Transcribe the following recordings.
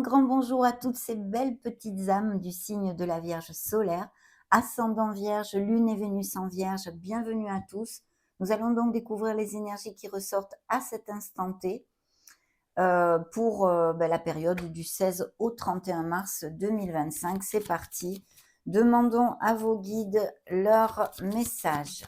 grand bonjour à toutes ces belles petites âmes du signe de la Vierge solaire, ascendant Vierge, Lune et Vénus en Vierge, bienvenue à tous. Nous allons donc découvrir les énergies qui ressortent à cet instant T pour la période du 16 au 31 mars 2025. C'est parti. Demandons à vos guides leur message.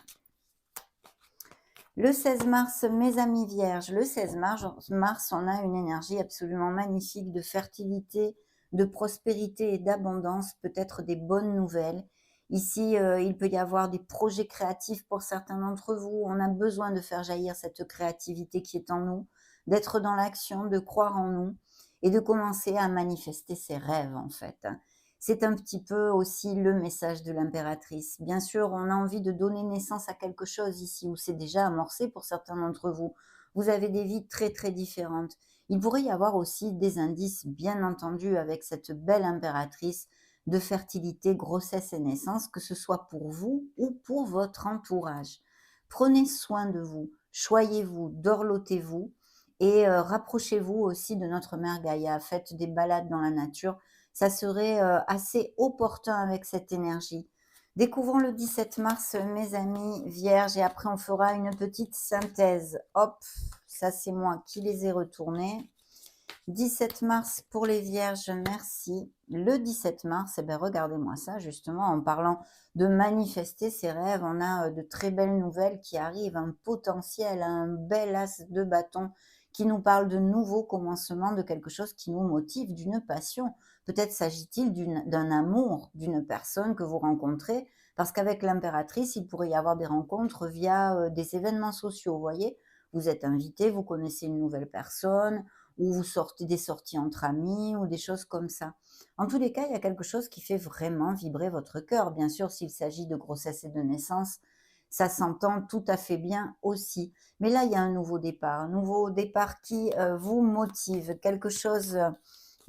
Le 16 mars, mes amis vierges, le 16 mars, on a une énergie absolument magnifique de fertilité, de prospérité et d'abondance, peut-être des bonnes nouvelles. Ici, il peut y avoir des projets créatifs pour certains d'entre vous. On a besoin de faire jaillir cette créativité qui est en nous, d'être dans l'action, de croire en nous et de commencer à manifester ses rêves en fait. C'est un petit peu aussi le message de l'impératrice. Bien sûr, on a envie de donner naissance à quelque chose ici, où c'est déjà amorcé pour certains d'entre vous. Vous avez des vies très très différentes. Il pourrait y avoir aussi des indices, bien entendu, avec cette belle impératrice de fertilité, grossesse et naissance, que ce soit pour vous ou pour votre entourage. Prenez soin de vous, choyez-vous, dorlotez-vous et rapprochez-vous aussi de notre mère Gaïa. Faites des balades dans la nature, ça serait assez opportun avec cette énergie. Découvrons le 17 mars, mes amis vierges, et après on fera une petite synthèse. Hop, ça c'est moi qui les ai retournés. 17 mars pour les vierges, merci. Le 17 mars, eh bien, regardez-moi ça, justement, en parlant de manifester ses rêves, on a de très belles nouvelles qui arrivent, un potentiel, un bel as de bâton qui nous parle de nouveaux commencements, de quelque chose qui nous motive, d'une passion. Peut-être s'agit-il d'un amour d'une personne que vous rencontrez, parce qu'avec l'impératrice, il pourrait y avoir des rencontres via des événements sociaux, vous voyez. Vous êtes invité, vous connaissez une nouvelle personne, ou vous sortez des sorties entre amis ou des choses comme ça. En tous les cas, il y a quelque chose qui fait vraiment vibrer votre cœur. Bien sûr, s'il s'agit de grossesse et de naissance, ça s'entend tout à fait bien aussi. Mais là, il y a un nouveau départ qui vous motive, quelque chose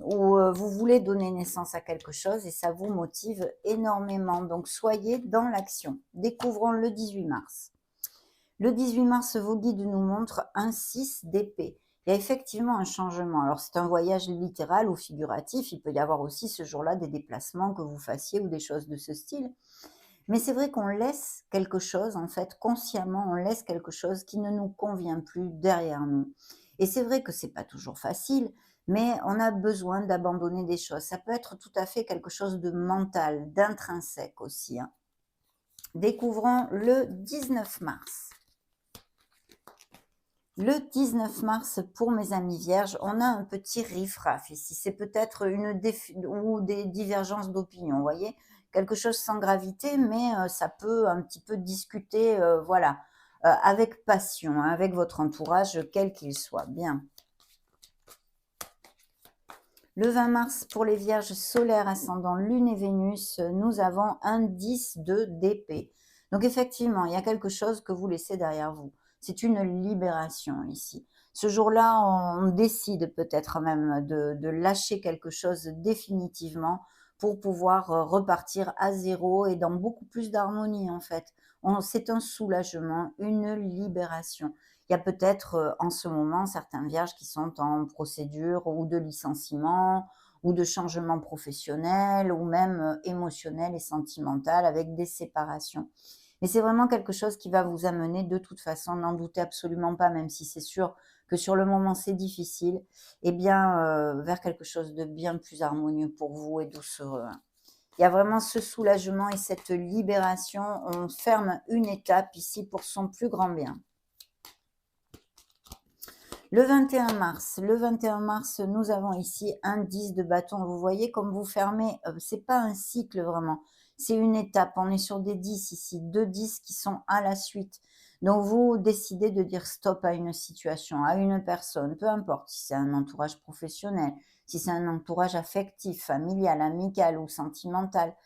où vous voulez donner naissance à quelque chose et ça vous motive énormément. Donc, soyez dans l'action. Découvrons le 18 mars. Le 18 mars, vos guides nous montrent un 6 d'épée. Il y a effectivement un changement. Alors, c'est un voyage littéral ou figuratif. Il peut y avoir aussi ce jour-là des déplacements que vous fassiez ou des choses de ce style. Mais c'est vrai qu'on laisse quelque chose, en fait, consciemment, on laisse quelque chose qui ne nous convient plus derrière nous. Et c'est vrai que c'est pas toujours facile, mais on a besoin d'abandonner des choses. Ça peut être tout à fait quelque chose de mental, d'intrinsèque aussi, hein. Découvrons le 19 mars. Le 19 mars, pour mes amis vierges, on a un petit riff-raff ici. C'est peut-être ou des divergences d'opinion, vous voyez? Quelque chose sans gravité, mais ça peut un petit peu discuter, voilà, avec passion, hein, avec votre entourage, quel qu'il soit. Bien. Le 20 mars, pour les vierges solaires ascendant Lune et Vénus, nous avons un 10 d'épée. Donc effectivement, il y a quelque chose que vous laissez derrière vous. C'est une libération ici. Ce jour-là, on décide peut-être même de lâcher quelque chose définitivement pour pouvoir repartir à zéro et dans beaucoup plus d'harmonie en fait. C'est un soulagement, une libération. Il y a peut-être en ce moment certains vierges qui sont en procédure ou de licenciement ou de changement professionnel ou même émotionnel et sentimental avec des séparations. Mais c'est vraiment quelque chose qui va vous amener de toute façon, n'en doutez absolument pas, même si c'est sûr que sur le moment c'est difficile, eh bien vers quelque chose de bien plus harmonieux pour vous et doucereux, hein. Il y a vraiment ce soulagement et cette libération. On ferme une étape ici pour son plus grand bien. Le 21 mars, nous avons ici un 10 de bâton. Vous voyez comme vous fermez, c'est pas un cycle vraiment, c'est une étape. On est sur des 10 ici, 2 10 qui sont à la suite. Donc vous décidez de dire stop à une situation, à une personne, peu importe si c'est un entourage professionnel, si c'est un entourage affectif, familial, amical ou sentimental.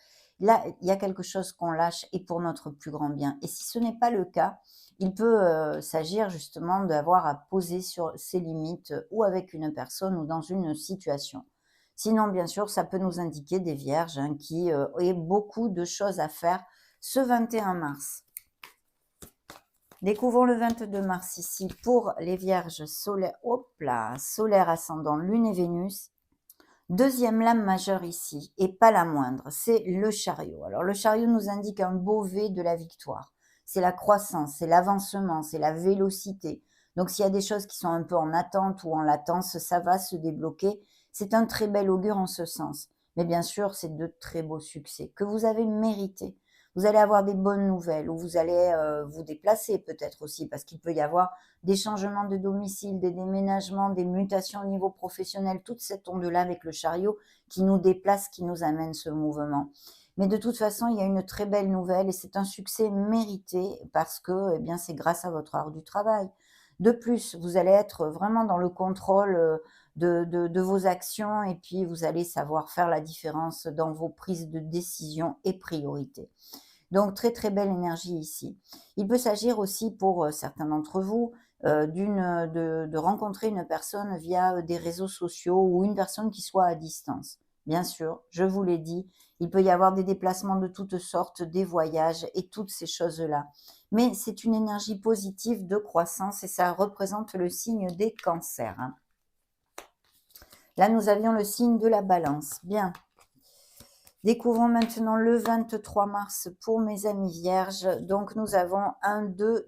Là, il y a quelque chose qu'on lâche et pour notre plus grand bien. Et si ce n'est pas le cas, il peut s'agir justement d'avoir à poser sur ses limites ou avec une personne ou dans une situation. Sinon, bien sûr, ça peut nous indiquer des vierges hein, qui aient beaucoup de choses à faire ce 21 mars. Découvrons le 22 mars ici pour les vierges solaires, hop là, solaire ascendant Lune et Vénus. Deuxième lame majeure ici, et pas la moindre, c'est le chariot. Alors le chariot nous indique un beau V de la victoire. C'est la croissance, c'est l'avancement, c'est la vélocité. Donc s'il y a des choses qui sont un peu en attente ou en latence, ça va se débloquer. C'est un très bel augure en ce sens. Mais bien sûr, c'est de très beaux succès que vous avez mérités. Vous allez avoir des bonnes nouvelles ou vous allez vous déplacer peut-être aussi parce qu'il peut y avoir des changements de domicile, des déménagements, des mutations au niveau professionnel, toute cette onde-là avec le chariot qui nous déplace, qui nous amène ce mouvement. Mais de toute façon, il y a une très belle nouvelle et c'est un succès mérité parce que, eh bien, c'est grâce à votre art du travail. De plus, vous allez être vraiment dans le contrôle de vos actions et puis vous allez savoir faire la différence dans vos prises de décision et priorités. Donc très, très belle énergie ici. Il peut s'agir aussi pour, certains d'entre vous, de rencontrer une personne via, des réseaux sociaux ou une personne qui soit à distance. Bien sûr, je vous l'ai dit, il peut y avoir des déplacements de toutes sortes, des voyages et toutes ces choses-là. Mais c'est une énergie positive de croissance et ça représente le signe des cancers, hein. Là, nous avions le signe de la balance. Bien. Découvrons maintenant le 23 mars pour mes amis vierges. Donc, nous avons un 2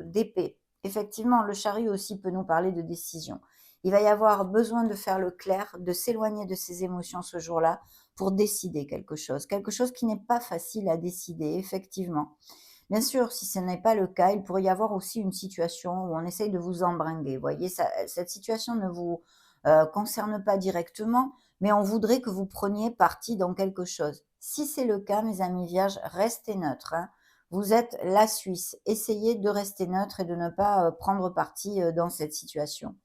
d'épée. Effectivement, le chariot aussi peut nous parler de décision. Il va y avoir besoin de faire le clair, de s'éloigner de ses émotions ce jour-là pour décider quelque chose. Quelque chose qui n'est pas facile à décider, effectivement. Bien sûr, si ce n'est pas le cas, il pourrait y avoir aussi une situation où on essaye de vous embringuer. Vous voyez, cette situation ne vous concerne pas directement, mais on voudrait que vous preniez parti dans quelque chose. Si c'est le cas, mes amis vierges, restez neutres, hein. Vous êtes la Suisse. Essayez de rester neutre et de ne pas prendre parti dans cette situation.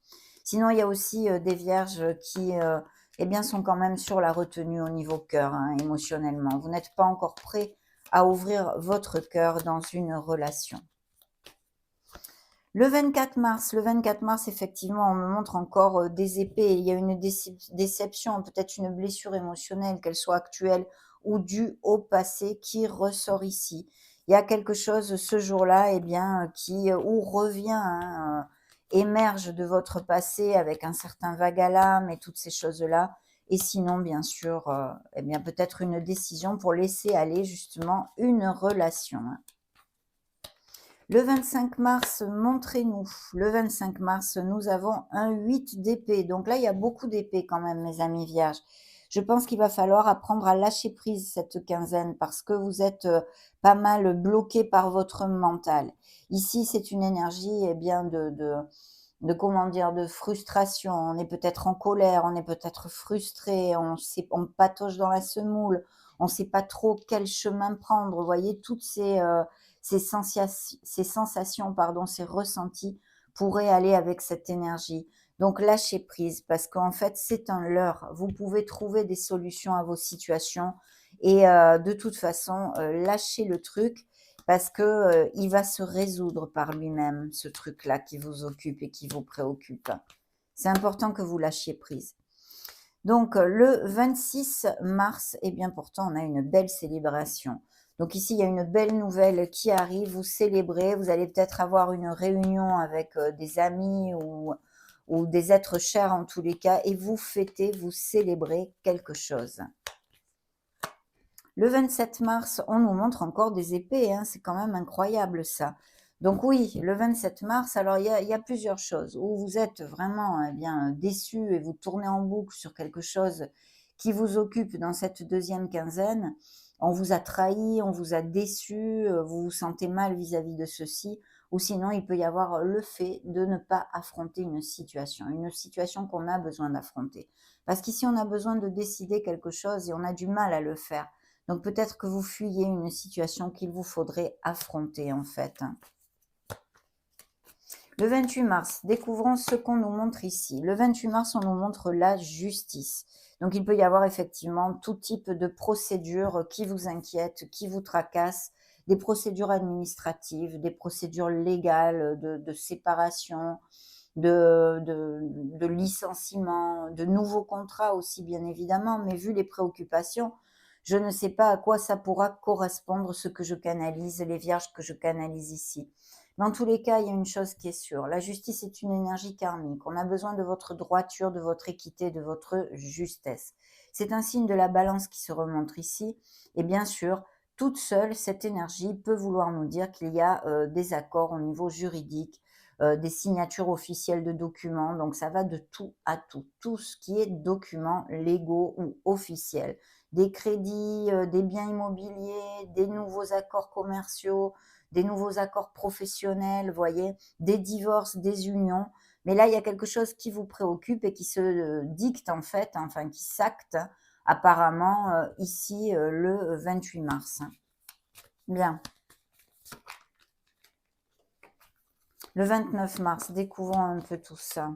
Sinon, il y a aussi des vierges qui eh bien, sont quand même sur la retenue au niveau cœur, hein, émotionnellement. Vous n'êtes pas encore prêt à ouvrir votre cœur dans une relation. Le 24 mars, effectivement, on me montre encore des épées. Il y a une déception, peut-être une blessure émotionnelle, qu'elle soit actuelle ou due au passé, qui ressort ici. Il y a quelque chose ce jour-là, eh bien, qui ou revient, hein, émerge de votre passé avec un certain vague à l'âme et toutes ces choses-là. Et sinon, bien sûr, eh bien, peut-être une décision pour laisser aller justement une relation, hein. Le 25 mars, montrez-nous. Le 25 mars, nous avons un 8 d'épée. Donc là, il y a beaucoup d'épées quand même, mes amis vierges. Je pense qu'il va falloir apprendre à lâcher prise cette quinzaine parce que vous êtes pas mal bloqué par votre mental. Ici, c'est une énergie eh bien, de comment dire, de frustration. On est peut-être en colère, on est peut-être frustré, on patauge dans la semoule, on ne sait pas trop quel chemin prendre. Vous voyez, toutes ces sensations, pardon, ces ressentis pourraient aller avec cette énergie. Donc lâchez prise parce qu'en fait c'est un leurre. Vous pouvez trouver des solutions à vos situations et de toute façon lâchez le truc parce que il va se résoudre par lui-même ce truc-là qui vous occupe et qui vous préoccupe. C'est important que vous lâchiez prise. Donc le 26 mars, et bien pourtant on a une belle célébration. Donc ici, il y a une belle nouvelle qui arrive, vous célébrez, vous allez peut-être avoir une réunion avec des amis ou des êtres chers en tous les cas, et vous fêtez, vous célébrez quelque chose. Le 27 mars, on nous montre encore des épées, hein, c'est quand même incroyable ça. Donc oui, le 27 mars, alors il y a plusieurs choses. Où vous êtes vraiment eh bien déçu et vous tournez en boucle sur quelque chose qui vous occupe dans cette deuxième quinzaine. On vous a trahi, on vous a déçu, vous vous sentez mal vis-à-vis de ceci. Ou sinon, il peut y avoir le fait de ne pas affronter une situation qu'on a besoin d'affronter. Parce qu'ici, on a besoin de décider quelque chose et on a du mal à le faire. Donc peut-être que vous fuyez une situation qu'il vous faudrait affronter en fait. Le 28 mars, découvrons ce qu'on nous montre ici. Le 28 mars, on nous montre la justice. Donc il peut y avoir effectivement tout type de procédures qui vous inquiètent, qui vous tracassent, des procédures administratives, des procédures légales de séparation, de licenciement, de nouveaux contrats aussi bien évidemment, mais vu les préoccupations, je ne sais pas à quoi ça pourra correspondre ce que je canalise, les vierges que je canalise ici. Dans tous les cas, il y a une chose qui est sûre, la justice est une énergie karmique. On a besoin de votre droiture, de votre équité, de votre justesse. C'est un signe de la balance qui se remonte ici. Et bien sûr, toute seule, cette énergie peut vouloir nous dire qu'il y a des accords au niveau juridique, des signatures officielles de documents. Donc ça va de tout à tout. Tout ce qui est documents légaux ou officiels. Des crédits, des biens immobiliers, des nouveaux accords commerciaux, des nouveaux accords professionnels, vous voyez, des divorces, des unions. Mais là, il y a quelque chose qui vous préoccupe et qui se dicte en fait, hein, enfin qui s'acte apparemment ici le 28 mars. Bien. Le 29 mars, découvrons un peu tout ça.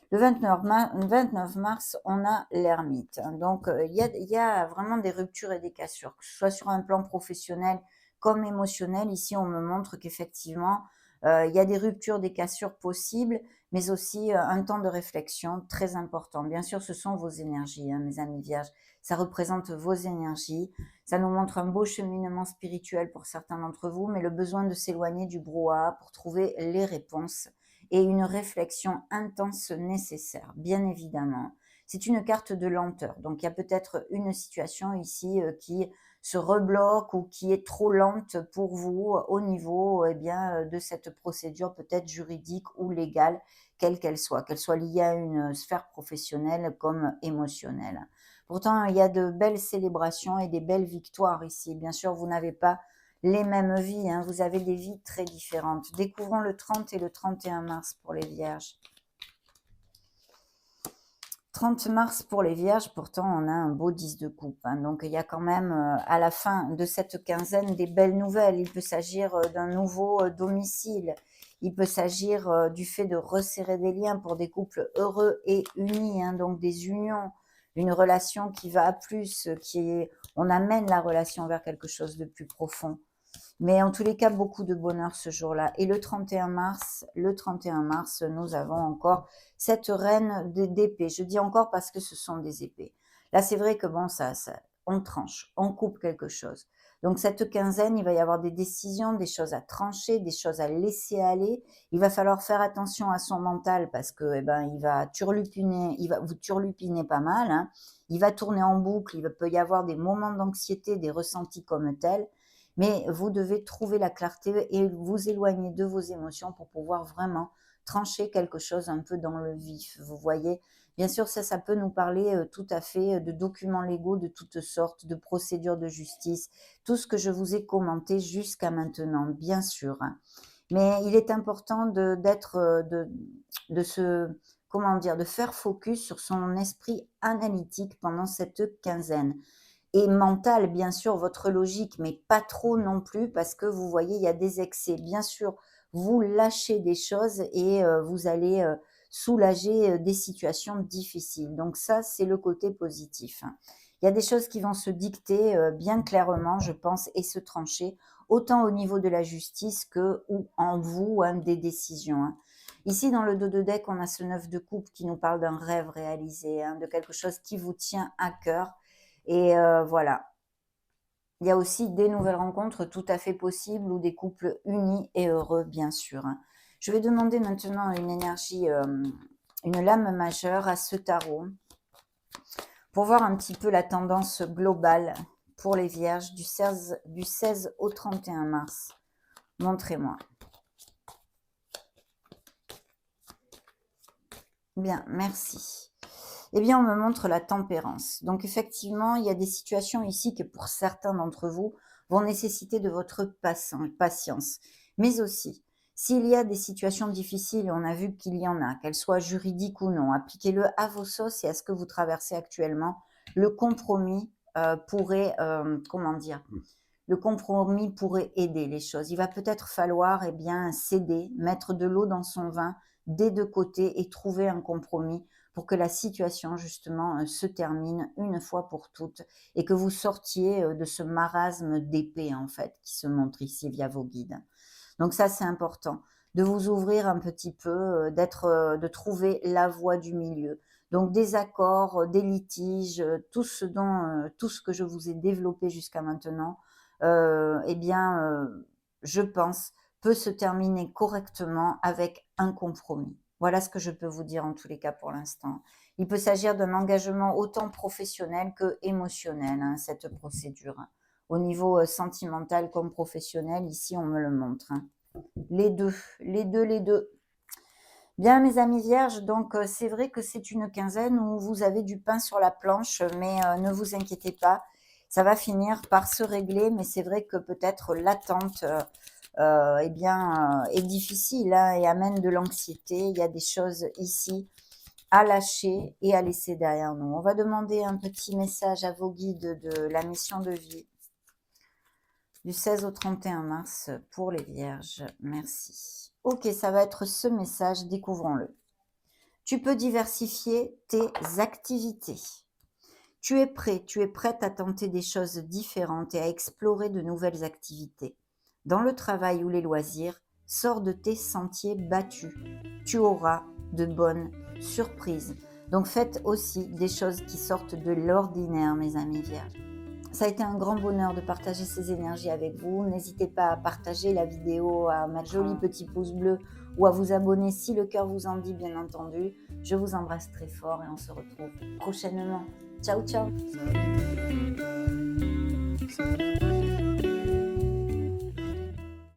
Le 29 mars, on a l'ermite. Donc, il y a vraiment des ruptures et des cassures, que ce soit sur un plan professionnel comme émotionnel. Ici, on me montre qu'effectivement, il y a des ruptures, des cassures possibles, mais aussi un temps de réflexion très important. Bien sûr, ce sont vos énergies, hein, mes amis vierges. Ça représente vos énergies. Ça nous montre un beau cheminement spirituel pour certains d'entre vous, mais le besoin de s'éloigner du brouhaha pour trouver les réponses et une réflexion intense nécessaire, bien évidemment. C'est une carte de lenteur. Donc, il y a peut-être une situation ici qui se rebloque ou qui est trop lente pour vous au niveau eh bien, de cette procédure peut-être juridique ou légale, quelle qu'elle soit liée à une sphère professionnelle comme émotionnelle. Pourtant, il y a de belles célébrations et des belles victoires ici. Bien sûr, vous n'avez pas les mêmes vies, hein, vous avez des vies très différentes. Découvrons le 30 et le 31 mars pour les vierges. 30 mars pour les vierges, pourtant on a un beau 10 de coupe, hein, donc il y a quand même à la fin de cette quinzaine des belles nouvelles. Il peut s'agir d'un nouveau domicile, il peut s'agir du fait de resserrer des liens pour des couples heureux et unis, hein, donc des unions, une relation qui va à plus, on amène la relation vers quelque chose de plus profond. Mais en tous les cas, beaucoup de bonheur ce jour-là. Et le 31 mars, nous avons encore cette reine d'épée. Je dis encore parce que ce sont des épées. Là, c'est vrai que bon, on tranche, on coupe quelque chose. Donc cette quinzaine, il va y avoir des décisions, des choses à trancher, des choses à laisser aller. Il va falloir faire attention à son mental parce que il va turlupiner, il va vous turlupiner pas mal, hein. Il va tourner en boucle, peut y avoir des moments d'anxiété, des ressentis comme tels. Mais vous devez trouver la clarté et vous éloigner de vos émotions pour pouvoir vraiment trancher quelque chose un peu dans le vif, vous voyez. Bien sûr, ça peut nous parler tout à fait de documents légaux de toutes sortes, de procédures de justice, tout ce que je vous ai commenté jusqu'à maintenant, bien sûr, hein. Mais il est important de se, comment dire, de faire focus sur son esprit analytique pendant cette quinzaine et mental, bien sûr, votre logique, mais pas trop non plus, parce que vous voyez, il y a des excès. Bien sûr, vous lâchez des choses et vous allez soulager des situations difficiles. Donc ça, c'est le côté positif, hein. Il y a des choses qui vont se dicter bien clairement, je pense, et se trancher, autant au niveau de la justice que ou en vous, hein, des décisions, hein. Ici, dans le dos de deck, on a ce 9 de coupe qui nous parle d'un rêve réalisé, hein, de quelque chose qui vous tient à cœur. Et voilà. Il y a aussi des nouvelles rencontres tout à fait possibles ou des couples unis et heureux, bien sûr, hein. Je vais demander maintenant une énergie, une lame majeure à ce tarot pour voir un petit peu la tendance globale pour les vierges du 16 au 31 mars. Montrez-moi. Bien, merci. Eh bien, on me montre la tempérance. Donc, effectivement, il y a des situations ici qui, pour certains d'entre vous, vont nécessiter de votre patience. Mais aussi, s'il y a des situations difficiles, et on a vu qu'il y en a, qu'elles soient juridiques ou non, appliquez-le à vos sauces et à ce que vous traversez actuellement. Le compromis pourrait, comment dire, le compromis pourrait aider les choses. Il va peut-être falloir céder, mettre de l'eau dans son vin des deux côtés et trouver un compromis pour que la situation justement se termine une fois pour toutes et que vous sortiez de ce marasme d'épée en fait qui se montre ici via vos guides. Donc ça c'est important de vous ouvrir un petit peu, de trouver la voie du milieu. Donc des accords, des litiges, tout ce que je vous ai développé jusqu'à maintenant, je pense, peut se terminer correctement avec un compromis. Voilà ce que je peux vous dire en tous les cas pour l'instant. Il peut s'agir d'un engagement autant professionnel que émotionnel, hein, cette procédure. Au niveau sentimental comme professionnel, ici on me le montre, hein. Les deux, les deux, les deux. Bien, mes amis vierges, donc c'est vrai que c'est une quinzaine où vous avez du pain sur la planche, mais ne vous inquiétez pas, ça va finir par se régler, mais c'est vrai que peut-être l'attente eh bien, est difficile, hein, et amène de l'anxiété. Il y a des choses ici à lâcher et à laisser derrière nous. On va demander un petit message à vos guides de la mission de vie du 16 au 31 mars pour les vierges. Merci. Ok, ça va être ce message, découvrons-le. Tu peux diversifier tes activités. Tu es prêt, tu es prête à tenter des choses différentes et à explorer de nouvelles activités. Dans le travail ou les loisirs, sors de tes sentiers battus. Tu auras de bonnes surprises. Donc faites aussi des choses qui sortent de l'ordinaire, mes amis vierges. Ça a été un grand bonheur de partager ces énergies avec vous. N'hésitez pas à partager la vidéo, à mettre joli petit pouce bleu ou à vous abonner si le cœur vous en dit, bien entendu. Je vous embrasse très fort et on se retrouve prochainement. Ciao, ciao.